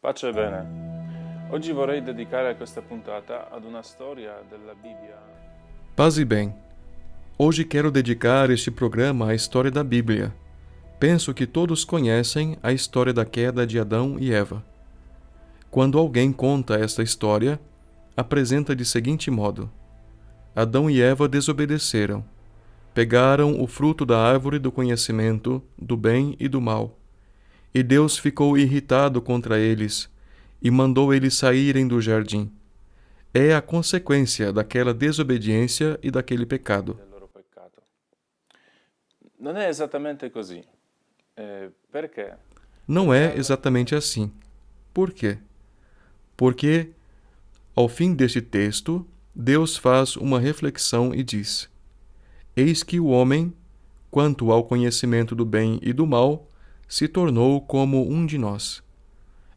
Pace e bene. Oggi vorrei dedicare questa puntata ad una storia della Bibbia. Paz e bem. Hoje quero dedicar este programa à história da Bíblia. Penso que todos conhecem a história da queda de Adão e Eva. Quando alguém conta esta história, apresenta de seguinte modo: Adão e Eva desobedeceram. Pegaram o fruto da árvore do conhecimento do bem e do mal. E Deus ficou irritado contra eles e mandou eles saírem do jardim. É a consequência daquela desobediência e daquele pecado. Del loro peccato. Non è esattamente così. Perché? Não é exatamente assim. Por quê? Porque, ao fim deste texto, Deus faz uma reflexão e diz: Eis que o homem, quanto ao conhecimento do bem e do mal, se tornou como um de nós.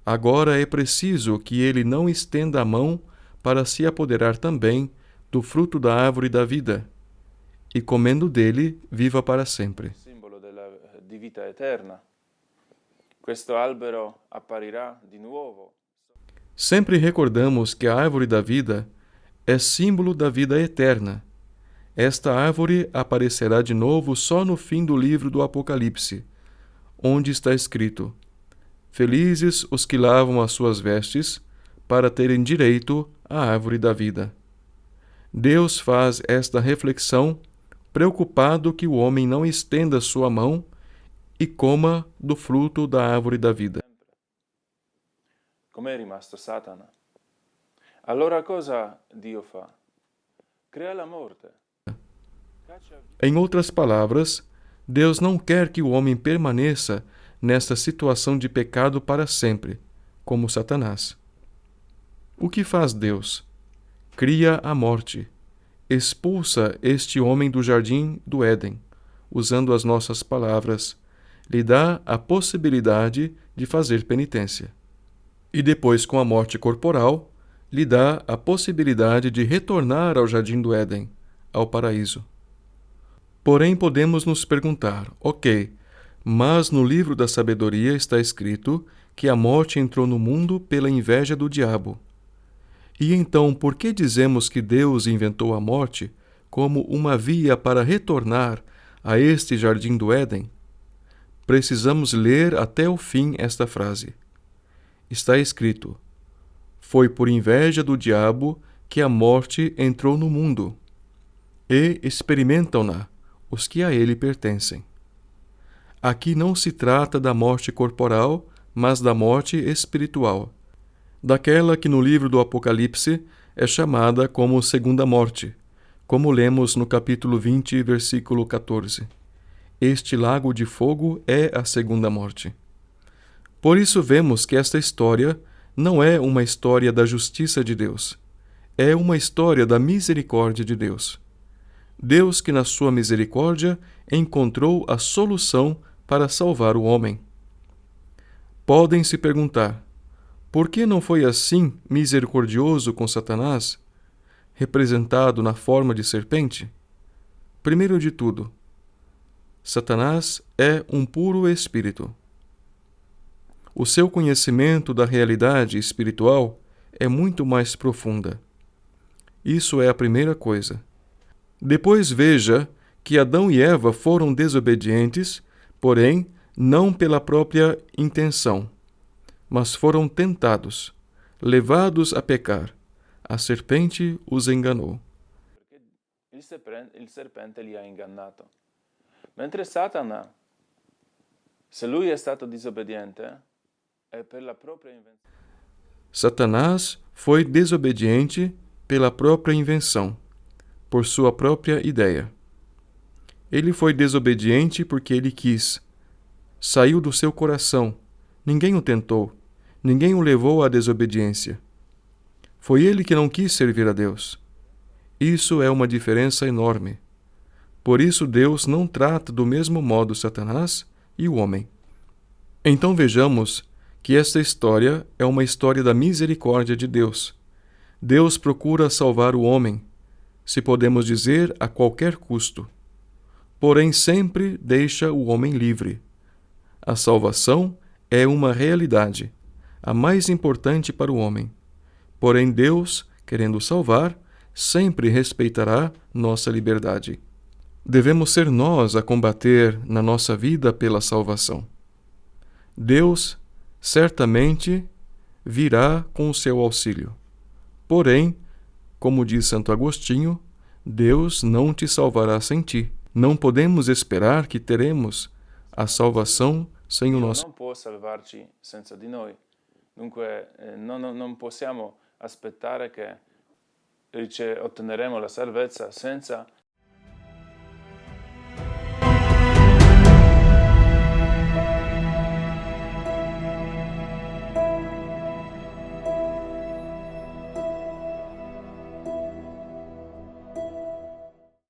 Agora é preciso que ele não estenda a mão para se apoderar também do fruto da árvore da vida, e comendo dele, viva para sempre. Simbolo di vita eterna. Questo albero apparirà di nuovo. Sempre recordamos que a árvore da vida é símbolo da vida eterna. Esta árvore aparecerá de novo só no fim do livro do Apocalipse, onde está escrito: Felizes os que lavam as suas vestes, para terem direito à árvore da vida. Deus faz esta reflexão, preocupado que o homem não estenda sua mão e coma do fruto da árvore da vida. Com'è rimasto Satana? Allora cosa Dio fa? Crea la morte. Em outras palavras, Deus não quer que o homem permaneça nesta situação de pecado para sempre, como Satanás. O que faz Deus? Cria a morte. Expulsa este homem do jardim do Éden, usando as nossas palavras, lhe dá a possibilidade de fazer penitência. E depois, com a morte corporal, lhe dá a possibilidade de retornar ao jardim do Éden, ao paraíso. Porém, podemos nos perguntar, ok, mas no livro da sabedoria está escrito que a morte entrou no mundo pela inveja do diabo. E então, por que dizemos que Deus inventou a morte como uma via para retornar a este jardim do Éden? Precisamos ler até o fim esta frase. Está escrito: Foi por inveja do diabo que a morte entrou no mundo, e experimentam-na os que a ele pertencem. Aqui não se trata da morte corporal, mas da morte espiritual, daquela que no livro do Apocalipse é chamada como segunda morte, como lemos no capítulo 20, versículo 14. Este lago de fogo é a segunda morte. Por isso vemos que esta história não é uma história da justiça de Deus, é uma história da misericórdia de Deus. Deus que na sua misericórdia encontrou a solução para salvar o homem. Podem se perguntar, por que não foi assim misericordioso com Satanás, representado na forma de serpente? Primeiro de tudo, Satanás é um puro espírito. O seu conhecimento da realidade espiritual é muito mais profunda. Isso é a primeira coisa. Depois veja que Adão e Eva foram desobedientes, porém não pela própria intenção, mas foram tentados, levados a pecar. A serpente os enganou. Il serpente li ha ingannato. Mentre Satana, se lui è stato disobbediente, è per la propria invenzione. Satanás foi desobediente pela própria invenção, por sua própria ideia. Ele foi desobediente porque ele quis. Saiu do seu coração. Ninguém o tentou. Ninguém o levou à desobediência. Foi ele que não quis servir a Deus. Isso é uma diferença enorme. Por isso Deus não trata do mesmo modo Satanás e o homem. Então vejamos que esta história é uma história da misericórdia de Deus. Deus procura salvar o homem, se podemos dizer, a qualquer custo. Porém, sempre deixa o homem livre. A salvação é uma realidade. a mais importante para o homem. Porém, Deus, querendo salvar, sempre respeitará nossa liberdade. Devemos ser nós a combater na nossa vida pela salvação. Deus certamente virá com o seu auxílio. Porém, como diz Santo Agostinho, Deus não te salvará sem ti. Não podemos esperar que teremos a salvação sem o Dio nosso. non può salvarci senza di noi. Dunque non possiamo aspettare che otteneremo la salvezza senza